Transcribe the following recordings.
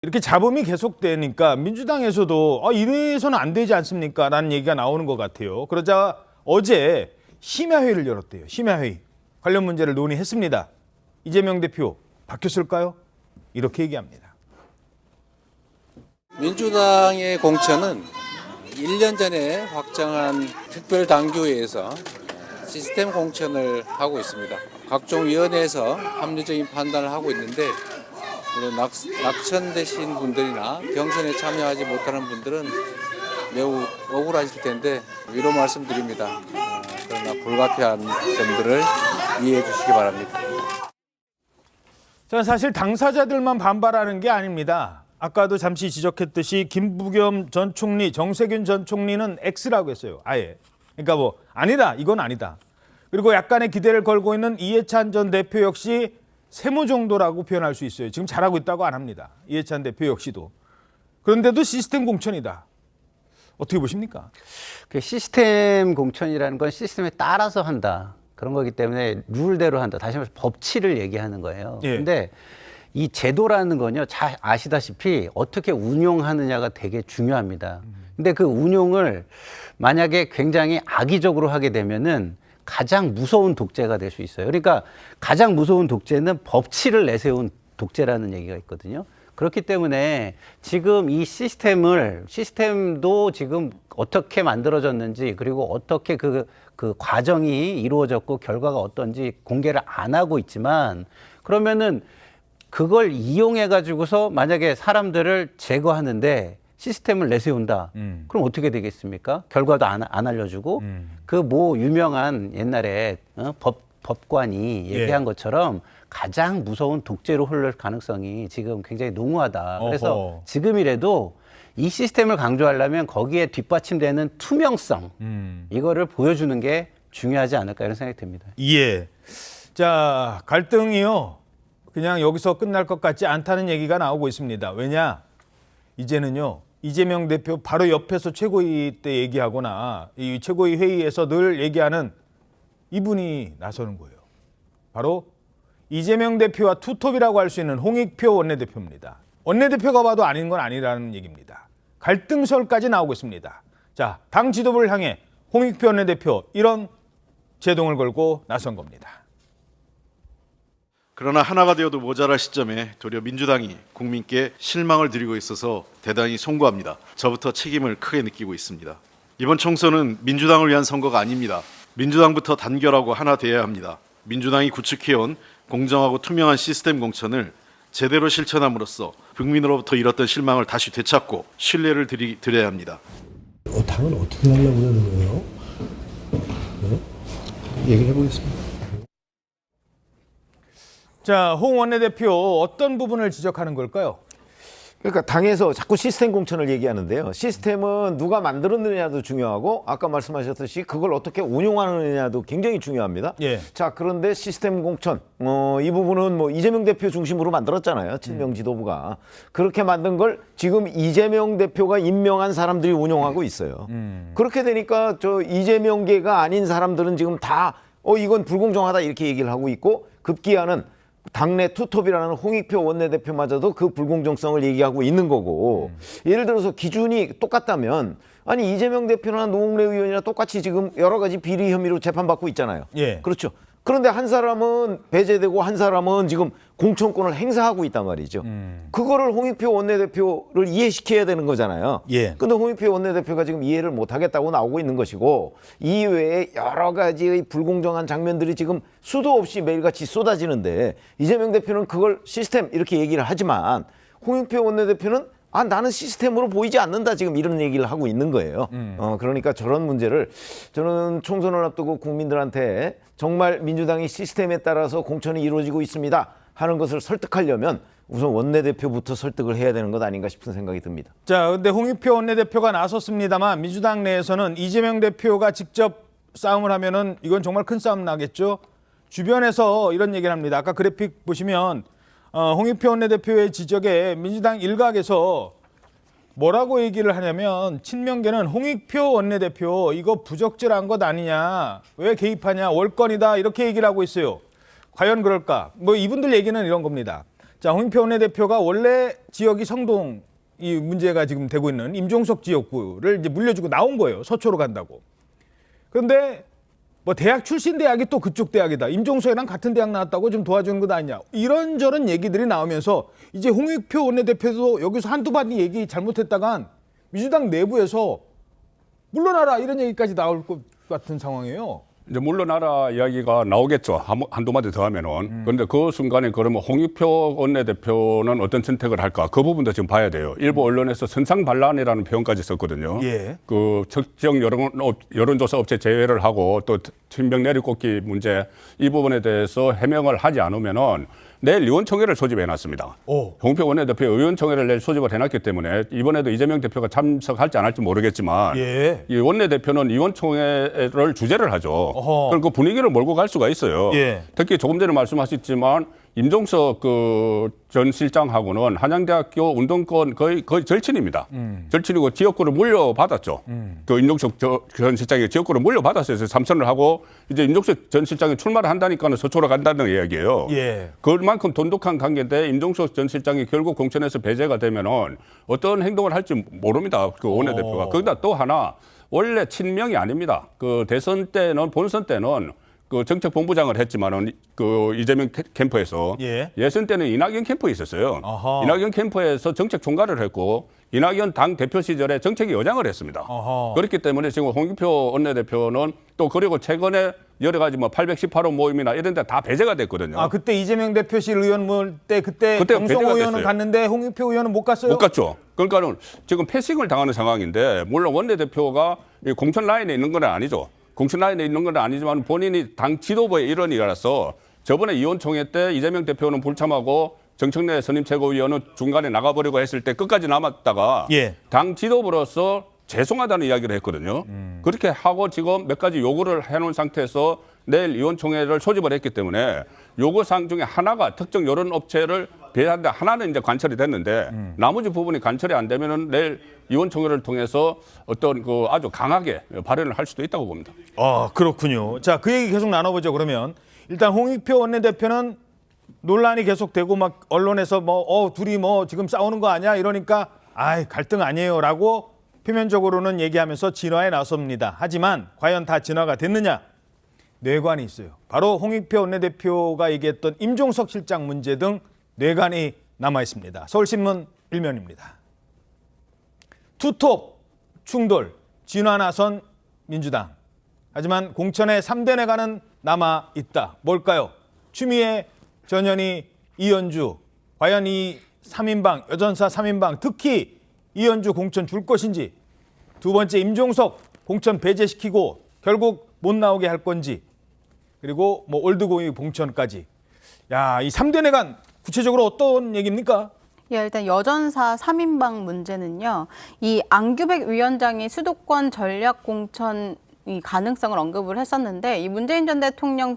이렇게 잡음이 계속되니까 민주당에서도 이래서는 안 되지 않습니까? 라는 얘기가 나오는 것 같아요. 그러자 어제 심야회의를 열었대요. 심야회의. 관련 문제를 논의했습니다. 이재명 대표 바뀌었을까요? 이렇게 얘기합니다. 민주당의 공천은 1년 전에 확정한 특별당규회에서 시스템 공천을 하고 있습니다. 각종 위원회에서 합리적인 판단을 하고 있는데 물론 낙천되신 분들이나 경선에 참여하지 못하는 분들은 매우 억울하실 텐데 위로 말씀드립니다. 그러나 불가피한 점들을 이해해 주시기 바랍니다. 자, 사실 당사자들만 반발하는 게 아닙니다. 아까도 잠시 지적했듯이 김부겸 전 총리, 정세균 전 총리는 X라고 했어요. 아예. 그러니까 뭐 아니다, 이건 아니다. 그리고 약간의 기대를 걸고 있는 이해찬 전 대표 역시 세모 정도라고 표현할 수 있어요. 지금 잘하고 있다고 안 합니다. 이해찬 대표 역시도. 그런데도 시스템 공천이다. 어떻게 보십니까? 그 시스템 공천이라는 건 시스템에 따라서 한다. 그런 거기 때문에 룰대로 한다. 다시 말해서 법치를 얘기하는 거예요. 예. 근데 이 제도라는 건요, 잘 아시다시피 어떻게 운용하느냐가 되게 중요합니다. 근데 그 운용을 만약에 굉장히 악의적으로 하게 되면은 가장 무서운 독재가 될 수 있어요. 그러니까 가장 무서운 독재는 법치를 내세운 독재라는 얘기가 있거든요. 그렇기 때문에 지금 이 시스템도 지금 어떻게 만들어졌는지 그리고 어떻게 그 과정이 이루어졌고 결과가 어떤지 공개를 안 하고 있지만 그러면은 그걸 이용해 가지고서 만약에 사람들을 제거하는데 시스템을 내세운다. 그럼 어떻게 되겠습니까? 결과도 안 알려주고 그 뭐 유명한 옛날에 법관이 얘기한 것처럼 가장 무서운 독재로 흐를 가능성이 지금 굉장히 농후하다. 그래서 어허. 지금이라도 이 시스템을 강조하려면 거기에 뒷받침되는 투명성 이거를 보여주는 게 중요하지 않을까 이런 생각이 듭니다. 예. 자, 갈등이요. 그냥 여기서 끝날 것 같지 않다는 얘기가 나오고 있습니다. 왜냐? 이제는요. 이재명 대표 바로 옆에서 최고위 때 얘기하거나 이 최고위 회의에서 늘 얘기하는 이분이 나서는 거예요. 바로 이재명 대표와 투톱이라고 할 수 있는 홍익표 원내대표입니다. 원내대표가 봐도 아닌 건 아니라는 얘기입니다. 갈등설까지 나오고 있습니다. 자, 당 지도부를 향해 홍익표 원내대표 이런 제동을 걸고 나선 겁니다. 그러나 하나가 되어도 모자랄 시점에 도리어 민주당이 국민께 실망을 드리고 있어서 대단히 송구합니다. 저부터 책임을 크게 느끼고 있습니다. 이번 총선은 민주당을 위한 선거가 아닙니다. 민주당부터 단결하고 하나 되어야 합니다. 민주당이 구축해온 공정하고 투명한 시스템 공천을 제대로 실천함으로써 국민으로부터 잃었던 실망을 다시 되찾고 신뢰를 드려야 합니다. 당은 어떻게 하려고 그러는 거예요? 네? 얘기를 해보겠습니다. 자, 홍 원내대표 어떤 부분을 지적하는 걸까요? 그러니까 당에서 자꾸 시스템 공천을 얘기하는데요. 시스템은 누가 만들었느냐도 중요하고 아까 말씀하셨듯이 그걸 어떻게 운용하느냐도 굉장히 중요합니다. 예. 자, 그런데 시스템 공천 이 부분은 뭐 이재명 대표 중심으로 만들었잖아요. 친명 지도부가. 그렇게 만든 걸 지금 이재명 대표가 임명한 사람들이 운용하고 있어요. 그렇게 되니까 저 이재명계가 아닌 사람들은 지금 다 이건 불공정하다 이렇게 얘기를 하고 있고 급기야는 당내 투톱이라는 홍익표 원내대표마저도 그 불공정성을 얘기하고 있는 거고 예를 들어서 기준이 똑같다면 아니 이재명 대표나 노웅래 의원이나 똑같이 지금 여러 가지 비리 혐의로 재판받고 있잖아요. 예. 그렇죠. 그런데 한 사람은 배제되고 한 사람은 지금 공천권을 행사하고 있단 말이죠. 그거를 홍익표 원내대표를 이해시켜야 되는 거잖아요. 예. 근데 홍익표 원내대표가 지금 이해를 못하겠다고 나오고 있는 것이고 이외에 여러 가지의 불공정한 장면들이 지금 수도 없이 매일같이 쏟아지는데 이재명 대표는 그걸 시스템 이렇게 얘기를 하지만 홍익표 원내대표는 나는 시스템으로 보이지 않는다 지금 이런 얘기를 하고 있는 거예요. 그러니까 저런 문제를 저는 총선을 앞두고 국민들한테 정말 민주당이 시스템에 따라서 공천이 이루어지고 있습니다 하는 것을 설득하려면 우선 원내대표부터 설득을 해야 되는 것 아닌가 싶은 생각이 듭니다. 자, 근데 홍익표 원내대표가 나섰습니다만 민주당 내에서는 이재명 대표가 직접 싸움을 하면은 이건 정말 큰 싸움 나겠죠. 주변에서 이런 얘기를 합니다. 아까 그래픽 보시면 홍익표 원내대표의 지적에 민주당 일각에서 뭐라고 얘기를 하냐면 친명계는 홍익표 원내대표 이거 부적절한 것 아니냐, 왜 개입하냐, 월권이다 이렇게 얘기를 하고 있어요. 과연 그럴까? 뭐 이분들 얘기는 이런 겁니다. 자, 홍익표 원내대표가 원래 지역이 성동 이 문제가 지금 되고 있는 임종석 지역구를 이제 물려주고 나온 거예요. 서초로 간다고. 그런데 뭐 대학 출신 대학이 또 그쪽 대학이다. 임종석이랑 같은 대학 나왔다고 좀 도와주는 것 아니냐. 이런저런 얘기들이 나오면서 이제 홍익표 원내대표도 여기서 한두 번 얘기 잘못했다간 민주당 내부에서 물러나라 이런 얘기까지 나올 것 같은 상황이에요. 이제 물러나라 이야기가 나오겠죠. 한두 마디 더 하면은. 그런데 그 순간에 그러면 홍익표 원내대표는 어떤 선택을 할까? 그 부분도 지금 봐야 돼요. 일부 언론에서 선상반란이라는 표현까지 썼거든요. 예. 그 특정 여론조사 업체 제외를 하고 또 친명 내리꽂기 문제 이 부분에 대해서 해명을 하지 않으면은 내일 의원총회를 소집해놨습니다. 홍익표 원내대표 의원총회를 내일 소집을 해놨기 때문에 이번에도 이재명 대표가 참석할지 안 할지 모르겠지만 예. 이 원내대표는 의원총회를 주재를 하죠. 어허. 그럼 그 분위기를 몰고 갈 수가 있어요. 예. 특히 조금 전에 말씀하셨지만 임종석 전 실장하고는 한양대학교 운동권 거의 절친입니다. 절친이고 지역구를 물려받았죠. 그 임종석 전 실장이 지역구를 물려받았어요. 그래서 삼선을 하고 이제 임종석 전 실장이 출마를 한다니까는 서초로 간다는 이야기예요. 예. 그만큼 돈독한 관계인데 임종석 전 실장이 결국 공천에서 배제가 되면은 어떤 행동을 할지 모릅니다. 그 원내대표가. 거기다 또 하나 원래 친명이 아닙니다. 그 대선 때는 본선 때는 그 정책본부장을 했지만은 그 이재명 캠프에서 예. 예선 때는 이낙연 캠프에 있었어요. 아하. 이낙연 캠프에서 정책 총괄을 했고 이낙연 당 대표 시절에 정책 여장을 했습니다. 아하. 그렇기 때문에 지금 홍익표 원내대표는 또 그리고 최근에 여러 가지 뭐 818호 모임이나 이런 데 다 배제가 됐거든요. 아, 그때 이재명 대표실 의원 모을 때 그때 그때 정성 배제가 의원은 됐어요. 갔는데 홍익표 의원은 못 갔어요? 못 갔죠. 그러니까는 지금 패싱을 당하는 상황인데 물론 원내대표가 이 공천 라인에 있는 건 아니죠. 공천 라인에 있는 건 아니지만 본인이 당 지도부의 일원이라서 저번에 의원총회 때 이재명 대표는 불참하고 정청래 선임 최고위원은 중간에 나가버리고 했을 때 끝까지 남았다가 예. 당 지도부로서 죄송하다는 이야기를 했거든요. 그렇게 하고 지금 몇 가지 요구를 해놓은 상태에서 내일 의원총회를 소집을 했기 때문에 요구사항 중에 하나가 특정 여론업체를 배제하는데 하나는 이제 관철이 됐는데 나머지 부분이 관철이 안 되면은 내일 의원총회를 통해서 어떤 그 아주 강하게 발언을 할 수도 있다고 봅니다. 아, 그렇군요. 자, 그 얘기 계속 나눠보죠. 그러면 일단 홍익표 원내대표는 논란이 계속되고 막 언론에서 뭐 둘이 뭐 지금 싸우는 거 아니야 이러니까 아이 갈등 아니에요라고 표면적으로는 얘기하면서 진화에 나섭니다. 하지만 과연 다 진화가 됐느냐? 뇌관이 있어요. 바로 홍익표 원내대표가 얘기했던 임종석 실장 문제 등 뇌관이 남아 있습니다. 서울신문 일면입니다. 투톱 충돌 진화 나선 민주당. 하지만 공천의 3대 뇌관은 남아 있다. 뭘까요? 추미애, 전현희, 이현주. 과연 이 3인방, 여전사 3인방 특히 이현주 공천 줄 것인지, 두 번째 임종석 공천 배제시키고 결국 못 나오게 할 건지, 그리고 뭐 올드고이 공천까지. 야, 이 3대 내관 구체적으로 어떤 얘기입니까? 예, 일단 여전사 3인방 문제는요. 이 안규백 위원장이 수도권 전략 공천 이 가능성을 언급을 했었는데 이 문재인 전 대통령을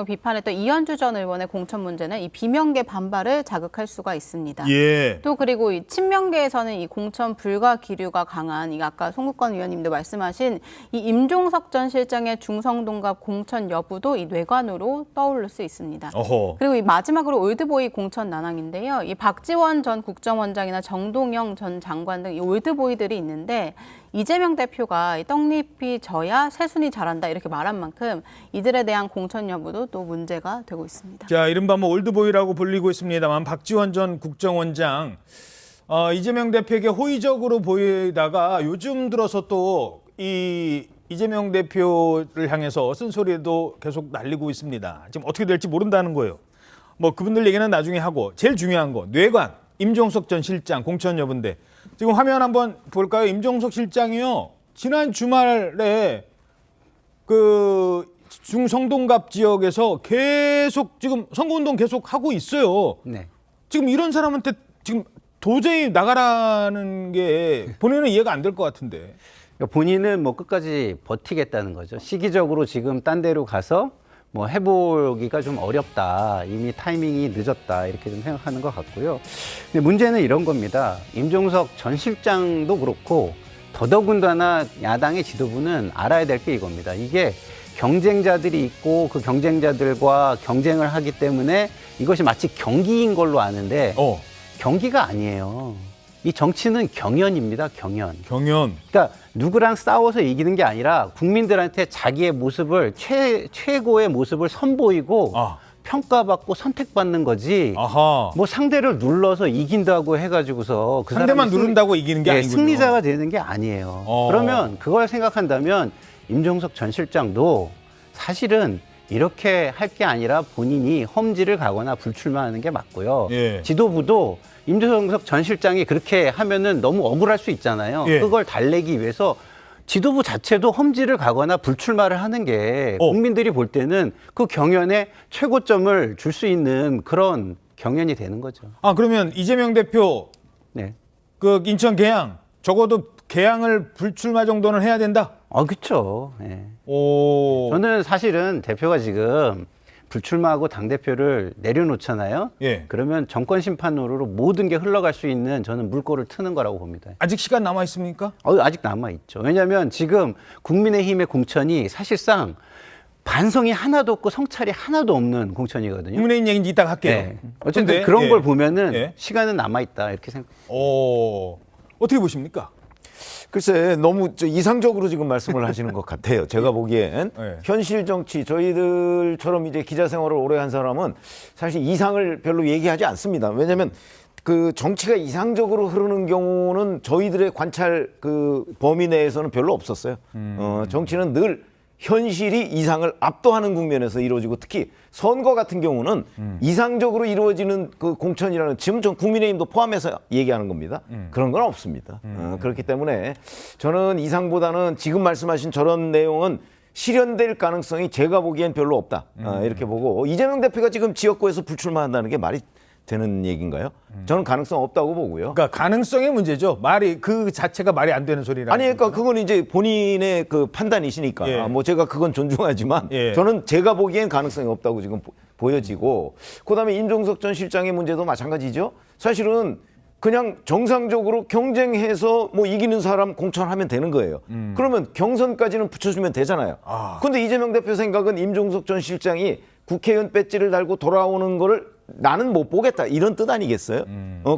비판했던 이현주 전 의원의 공천 문제는 이 비명계 반발을 자극할 수가 있습니다. 예. 또 그리고 이 친명계에서는 이 공천 불가 기류가 강한 이 아까 송국권 의원님도 말씀하신 이 임종석 전 실장의 중성동갑 공천 여부도 이 뇌관으로 떠오를 수 있습니다. 어허. 그리고 이 마지막으로 올드보이 공천 난항인데요. 이 박지원 전 국정원장이나 정동영 전 장관 등 이 올드보이들이 있는데 이재명 대표가 떡잎이 져야 새순이 자란다 이렇게 말한 만큼 이들에 대한 공천 여부도 또 문제가 되고 있습니다. 자, 이른바 뭐 올드보이라고 불리고 있습니다만 박지원 전 국정원장 이재명 대표에게 호의적으로 보이다가 요즘 들어서 또 이 이재명 대표를 향해서 쓴소리도 계속 날리고 있습니다. 지금 어떻게 될지 모른다는 거예요. 뭐 그분들 얘기는 나중에 하고 제일 중요한 거 뇌관 임종석 전 실장 공천 여부인데 지금 화면 한번 볼까요? 임종석 실장이요. 지난 주말에 그 중성동갑 지역에서 계속 지금 선거운동 계속 하고 있어요. 네. 지금 이런 사람한테 지금 도저히 나가라는 게 본인은 이해가 안 될 것 같은데. 본인은 뭐 끝까지 버티겠다는 거죠. 시기적으로 지금 딴 데로 가서 뭐 해보기가 좀 어렵다. 이미 타이밍이 늦었다. 이렇게 좀 생각하는 것 같고요. 근데 문제는 이런 겁니다. 임종석 전 실장도 그렇고 더더군다나 야당의 지도부는 알아야 될 게 이겁니다. 이게 경쟁자들이 있고 그 경쟁자들과 경쟁을 하기 때문에 이것이 마치 경기인 걸로 아는데 경기가 아니에요. 이 정치는 경연입니다. 경연. 그러니까 누구랑 싸워서 이기는 게 아니라 국민들한테 자기의 모습을 최고의 모습을 선보이고 평가받고 선택받는 거지. 뭐 상대를 눌러서 이긴다고 해가지고서 그 상대만 누른다고 이기는 게 아니군요. 승리자가 되는 게 아니에요. 그러면 그걸 생각한다면 임종석 전 실장도 사실은 이렇게 할 게 아니라 본인이 험지를 가거나 불출마하는 게 맞고요. 지도부도 임종석 전 실장이 그렇게 하면은 너무 억울할 수 있잖아요. 그걸 달래기 위해서 지도부 자체도 험지를 가거나 불출마를 하는 게 국민들이 볼 때는 그 경연에 최고점을 줄 수 있는 그런 경연이 되는 거죠. 그러면 이재명 대표 네. 그 인천 계양 적어도 계양을 불출마 정도는 해야 된다. 그렇죠. 네. 저는 사실은 대표가 지금 불출마하고 당대표를 내려놓잖아요. 그러면 정권 심판으로 모든 게 흘러갈 수 있는 저는 물꼬를 트는 거라고 봅니다. 아직 시간 남아 있습니까? 아직 남아 있죠. 왜냐하면 지금 국민의힘의 공천이 사실상 반성이 하나도 없고 성찰이 하나도 없는 공천이거든요. 국민의힘 얘기는 이따가 할게요. 네. 어쨌든 그런 걸 보면은 시간은 남아 있다 이렇게 생각합니다. 어떻게 보십니까? 글쎄 너무 이상적으로 지금 말씀을 하시는 것 같아요. 제가 보기엔 현실 정치 저희들처럼 이제 기자 생활을 오래 한 사람은 사실 이상을 별로 얘기하지 않습니다. 왜냐하면 그 정치가 이상적으로 흐르는 경우는 저희들의 관찰 그 범위 내에서는 별로 없었어요. 정치는 늘 현실이 이상을 압도하는 국면에서 이루어지고 특히 선거 같은 경우는 이상적으로 이루어지는 그 공천이라는 지금 전 국민의힘도 포함해서 얘기하는 겁니다. 그런 건 없습니다. 그렇기 때문에 저는 이상보다는 지금 말씀하신 저런 내용은 실현될 가능성이 제가 보기엔 별로 없다. 이렇게 보고 이재명 대표가 지금 지역구에서 불출마한다는 게 말이 되는 얘기인가요? 저는 가능성 없다고 보고요. 그러니까 가능성의 문제죠. 말이 그 자체가 말이 안 되는 소리라. 아니 그러니까 그건 이제 본인의 그 판단이시니까 뭐 제가 그건 존중하지만 저는 제가 보기엔 가능성이 없다고 지금 보여지고 그다음에 임종석 전 실장의 문제도 마찬가지죠. 사실은 그냥 정상적으로 경쟁해서 뭐 이기는 사람 공천하면 되는 거예요. 그러면 경선까지는 붙여주면 되잖아요. 근데 이재명 대표 생각은 임종석 전 실장이 국회의원 배지를 달고 돌아오는 거를 나는 못 보겠다 이런 뜻 아니겠어요?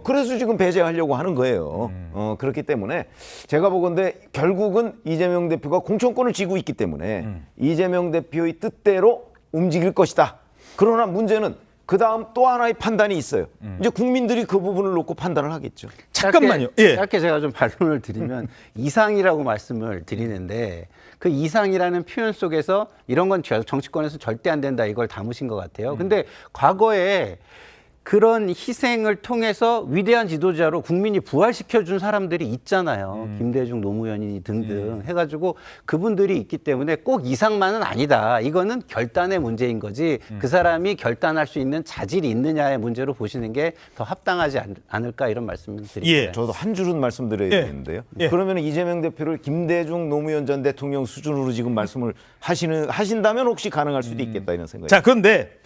그래서 지금 배제하려고 하는 거예요. 그렇기 때문에 제가 보건대 결국은 이재명 대표가 공천권을 쥐고 있기 때문에 이재명 대표의 뜻대로 움직일 것이다. 그러나 문제는 그 다음 또 하나의 판단이 있어요. 이제 국민들이 그 부분을 놓고 판단을 하겠죠. 잠깐만요. 짧게 제가 좀 반론을 드리면 이상이라고 말씀을 드리는데 그 이상이라는 표현 속에서 이런 건 정치권에서 절대 안 된다 이걸 담으신 것 같아요. 근데 과거에 그런 희생을 통해서 위대한 지도자로 국민이 부활시켜 준 사람들이 있잖아요. 김대중, 노무현이 등등 해가지고 그분들이 있기 때문에 꼭 이상만은 아니다. 이거는 결단의 문제인 거지 그 사람이 결단할 수 있는 자질이 있느냐의 문제로 보시는 게 더 합당하지 않을까 이런 말씀을 드립니다. 저도 한 줄은 말씀드려야 되는데요. 그러면 이재명 대표를 김대중, 노무현 전 대통령 수준으로 지금 말씀을 하신다면 혹시 가능할 수도 있겠다 이런 생각이. 자, 그런데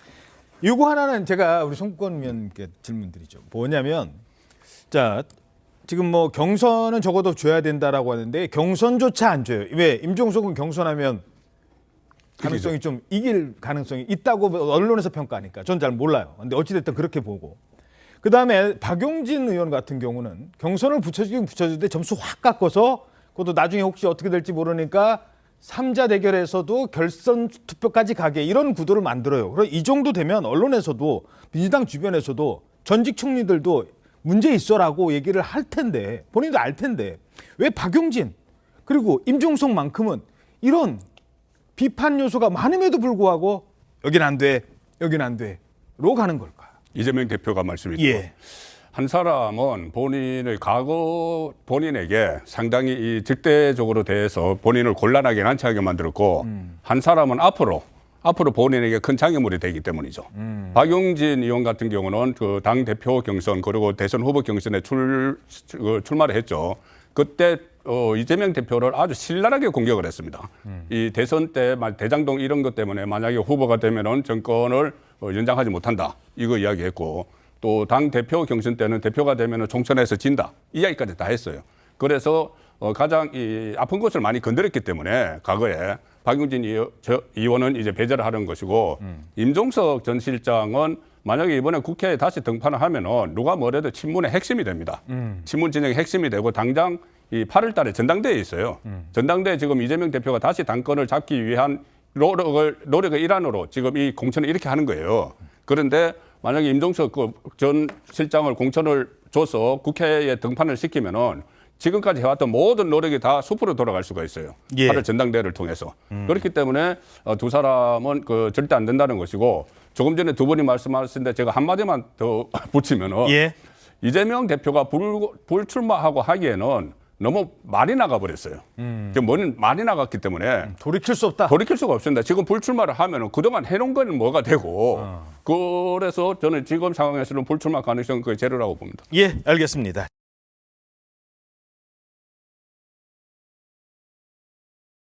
이거 하나는 제가 우리 송권 의원께 질문드리죠. 뭐냐면 자 지금 뭐 경선은 적어도 줘야 된다라고 하는데 경선조차 안 줘요. 왜? 임종석은 경선하면 가능성이 좀 이길 가능성이 있다고 언론에서 평가하니까 전 잘 몰라요. 근데 어찌됐든 그렇게 보고 그다음에 박용진 의원 같은 경우는 경선을 붙여주긴 붙여주는데 점수 확 깎아서 그것도 나중에 혹시 어떻게 될지 모르니까 3자 대결에서도 결선 투표까지 가게 이런 구도를 만들어요. 그럼 이 정도 되면 언론에서도 민주당 주변에서도 전직 총리들도 문제 있어라고 얘기를 할 텐데 본인도 알 텐데 왜 박용진 그리고 임종석만큼은 이런 비판 요소가 많음에도 불구하고 여긴 안 돼, 여긴 안 돼로 가는 걸까요? 이재명 대표가 말씀했죠. 한 사람은 본인의 과거 본인에게 상당히 이 적대적으로 대해서 본인을 곤란하게 난처하게 만들었고 한 사람은 앞으로 본인에게 큰 장애물이 되기 때문이죠. 박용진 의원 같은 경우는 그 당 대표 경선 그리고 대선 후보 경선에 출마를 했죠. 그때 이재명 대표를 아주 신랄하게 공격을 했습니다. 이 대선 때 대장동 이런 것 때문에 만약에 후보가 되면은 정권을 연장하지 못한다 이거 이야기했고. 또 당 대표 경선 때는 대표가 되면 총선에서 진다 이 이야기까지 다 했어요. 그래서 가장 이 아픈 곳을 많이 건드렸기 때문에 과거에 박용진 의원은 이제 배제를 하는 것이고 임종석 전 실장은 만약에 이번에 국회에 다시 등판을 하면은 누가 뭐래도 친문의 핵심이 됩니다. 친문 진영의 핵심이 되고 당장 이 8월 달에 전당대회에 있어요. 전당대회 지금 이재명 대표가 다시 당권을 잡기 위한 노력의 일환으로 지금 이 공천을 이렇게 하는 거예요. 그런데 만약에 임종석 전 실장을 공천을 줘서 국회에 등판을 시키면은 지금까지 해왔던 모든 노력이 다 숲으로 돌아갈 수가 있어요. 예. 8월 전당대회를 통해서. 그렇기 때문에 두 사람은 절대 안 된다는 것이고 조금 전에 두 분이 말씀하셨는데 제가 한마디만 더 붙이면은 예. 이재명 대표가 불출마하고 하기에는 너무 많이 나가버렸어요. 지금 많이 나갔기 때문에 돌이킬 수 없다. 돌이킬 수가 없습니다. 지금 불출마를 하면은 그동안 해놓은 건 뭐가 되고 그래서 저는 지금 상황에서는 불출마 가능성은 거의 제로라고 봅니다. 예, 알겠습니다.